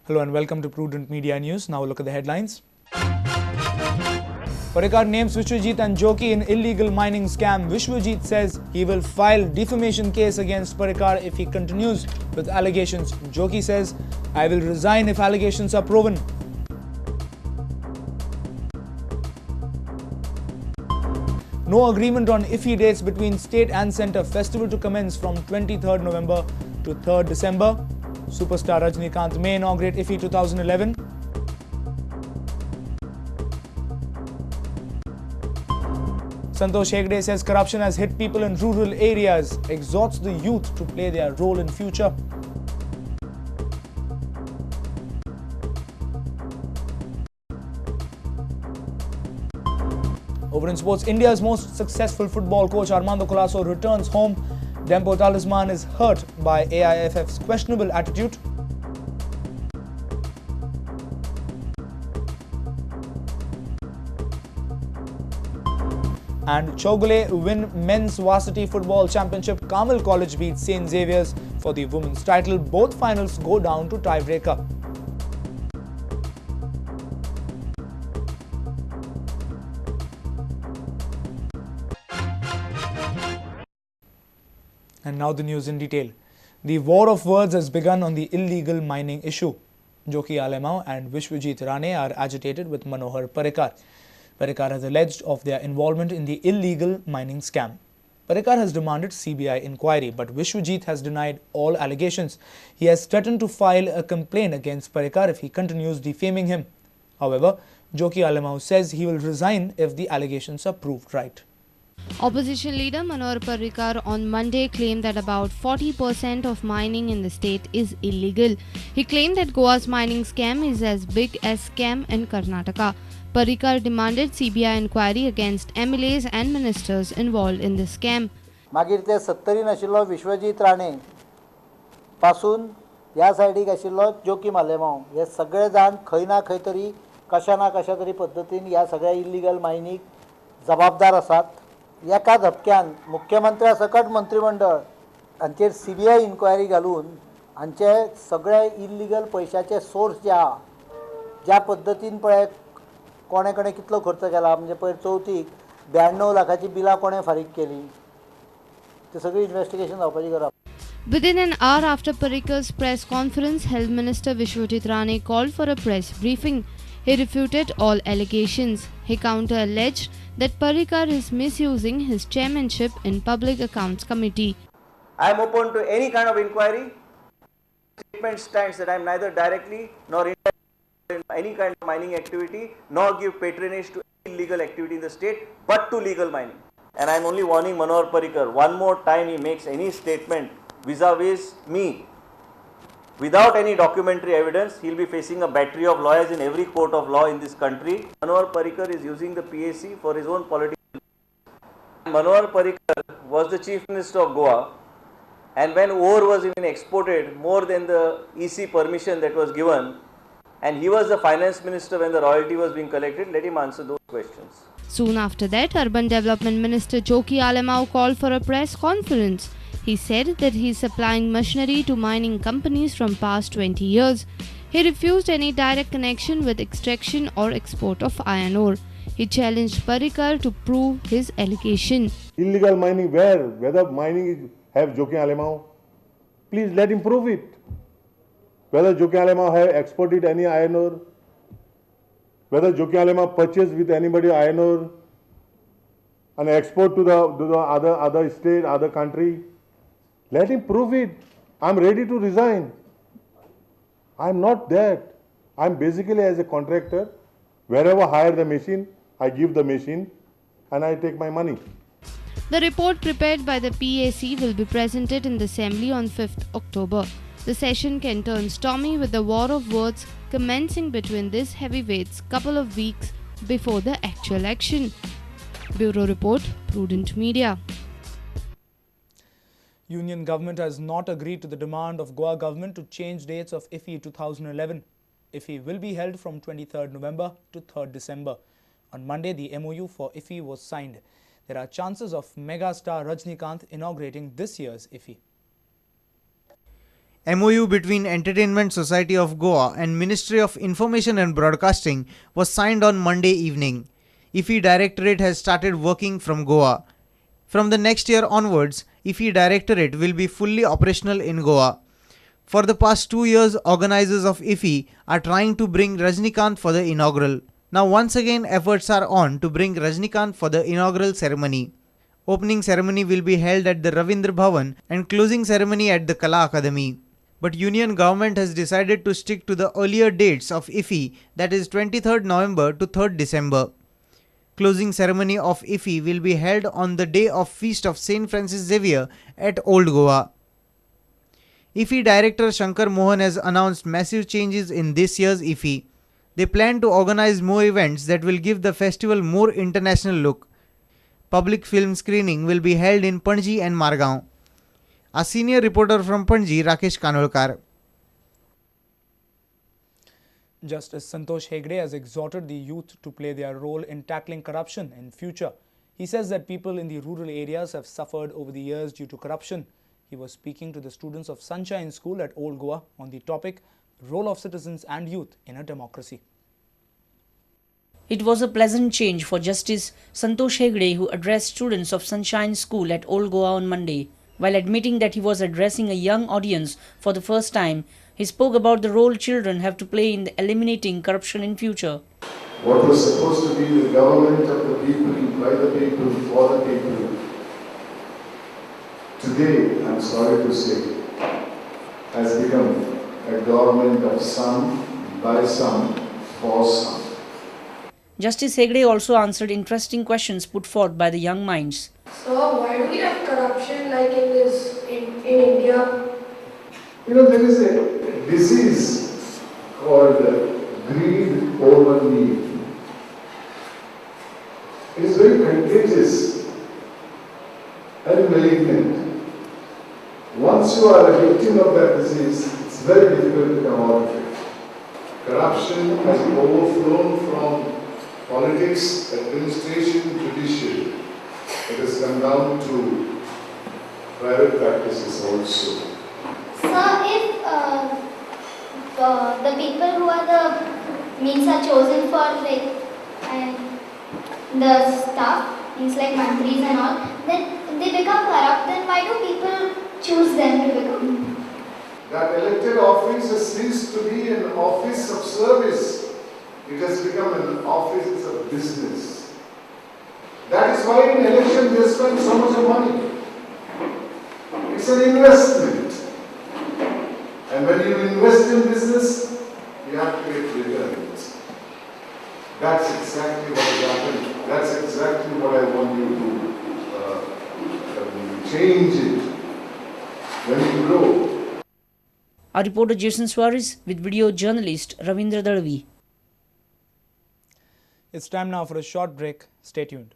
Hello and welcome to Prudent Media News. Now look at the headlines. Parrikar names Vishwajit and Joki in illegal mining scam. Vishwajit says he will file defamation case against Parrikar if he continues with allegations. Joki says, I will resign if allegations are proven. No agreement on IFFI dates between state and centre. Festival to commence from 23rd November to 3rd December. Superstar Rajnikant may inaugurate IFFI 2011. Santosh Hegde says corruption has hit people in rural areas, exhorts the youth to play their role in future. Over in sports, India's most successful football coach Armando Colasso returns home. Dempo Talisman is hurt by AIFF's questionable attitude. And Chogule win men's varsity football championship. Carmel College beats St. Xavier's for the women's title. Both finals go down to tiebreaker. And now the news in detail. The war of words has begun on the illegal mining issue. Joki Alemao and Vishwajit Rane are agitated with Manohar Parrikar. Parrikar has alleged of their involvement in the illegal mining scam. Parrikar has demanded CBI inquiry, but Vishwajit has denied all allegations. He has threatened to file a complaint against Parrikar if he continues defaming him. However, Joki Alemao says he will resign if the allegations are proved right. Opposition leader Manohar Parrikar on Monday claimed that about 40% of mining in the state is illegal. He claimed that Goa's mining scam is as big as scam in Karnataka. Parrikar demanded CBI inquiry against MLAs and ministers involved in the scam. मागीर ते 70 आशिल्लो विश्वजीत राणे पासून ह्या सायडीक आशिल्लो जोकी मालेमाव हे सगळे जाण खंय ना खंय तरी कशा ना कशा तरी पद्दतीन ह्या सगळ्या इल्लीगल मायनीक जबाबदार आसात. एका धपक्यान मुख्यमंत्र्या सकट मंत्रिमंडळ हांचेर CBI इन्क्वायरी घालून हांचे सगळे इल्लीगल पैशाचे सोर्स जे आहा ज्या पद्दतीन पळय कोणे कोणे कितलो खर्च केला म्हणजे पयर चवथीक 92 लाखाची बिलां कोणे फारीक केली ते सगळी इन्व्हेस्टिगेशन जावपाची गरज. Within an hour after Parrikar's press conference held, Minister Vishwajit Rane called for a press briefing. He refuted all allegations. He counter-alleged that Parrikar is misusing his chairmanship in Public Accounts Committee. I am open to any kind of inquiry. Statement stands that I am neither directly nor indirectly in any kind of mining activity, nor give patronage to illegal activity in the state, but to legal mining. And I am only warning Manohar Parrikar, one more time he makes any statement vis-a-vis me, without any documentary evidence, he will be facing a battery of lawyers in every court of law in this country. Manohar Parrikar is using the PAC for his own political. Manohar Parrikar was the Chief Minister of Goa, and when ore was even exported more than the EC permission that was given, and he was the Finance Minister when the royalty was being collected, let him answer those questions. Soon after that, Urban Development Minister Joki Alemao called for a press conference. He said that he is supplying machinery to mining companies from past 20 years. He refused any direct connection with extraction or export of iron ore. He challenged Parrikar to prove his allegation. Illegal mining where? Whether mining have Joki Alemao? Please let him prove it. Whether Joki Alemao have exported any iron ore? Whether Joki Alemao purchased with anybody iron ore and export to the other state, other country? Let him prove it. I am ready to resign. I am not that. I am basically as a contractor. Wherever I hire the machine, I give the machine and I take my money. The report prepared by the PAC will be presented in the Assembly on 5th October. The session can turn stormy with the war of words commencing between these heavyweights couple of weeks before the actual action. Bureau Report, Prudent Media. Union government has not agreed to the demand of Goa government to change dates of IFFI 2011. IFFI will be held from 23rd November to 3rd December. On Monday, the MOU for IFFI was signed. There are chances of mega star Rajnikant inaugurating this year's IFFI. MOU between Entertainment Society of Goa and Ministry of Information and Broadcasting was signed on Monday evening. IFFI Directorate has started working from Goa. From the next year onwards, IFFI Directorate will be fully operational in Goa. For the past 2 years, organizers of IFFI are trying to bring Rajnikant for the inaugural. Now once again efforts are on to bring Rajnikant for the inaugural ceremony. Opening ceremony will be held at the Ravindra Bhavan and closing ceremony at the Kala Academy. But Union Government has decided to stick to the earlier dates of IFFI, that is 23rd November to 3rd December. Closing ceremony of IFFI will be held on the day of Feast of St. Francis Xavier at Old Goa. IFFI Director Shankar Mohan has announced massive changes in this year's IFFI. They plan to organize more events that will give the festival more international look. Public film screening will be held in Panji and Margao. A senior reporter from Panji, Rakesh Kanolkar. Justice Santosh Hegde has exhorted the youth to play their role in tackling corruption in future. He says that people in the rural areas have suffered over the years due to corruption. He was speaking to the students of Sunshine School at Old Goa on the topic Role of Citizens and Youth in a Democracy. It was a pleasant change for Justice Santosh Hegde, who addressed students of Sunshine School at Old Goa on Monday. While admitting that he was addressing a young audience for the first time, he spoke about the role children have to play in eliminating corruption in future. What was supposed to be the government of the people, by the people, for the people, today, I'm sorry to say, has become a government of some, by some, for some. Justice Hegde also answered interesting questions put forth by the young minds. So why do we have corruption like in India? You know, there is a disease called greed over need. It is very contagious and malignant. Once you are a victim of that disease, it's very difficult to come out of it. Corruption has overflown from politics, administration, judiciary. It has come down to private practices also. Sir, if the people who are the means are chosen for and the staff, means like mantris and all, then they become corrupt, then why do people choose them to become? That elected office has ceased to be an office of service. It has become an office of business. That is why in election they spend so much of money. It's an investment. And when you invest in business, you have to get returns. That's exactly what has happened. That's exactly what I want you to change it. When you grow. Our reporter Jason Suarez with video journalist Ravindra Dalvi. It's time now for a short break. Stay tuned.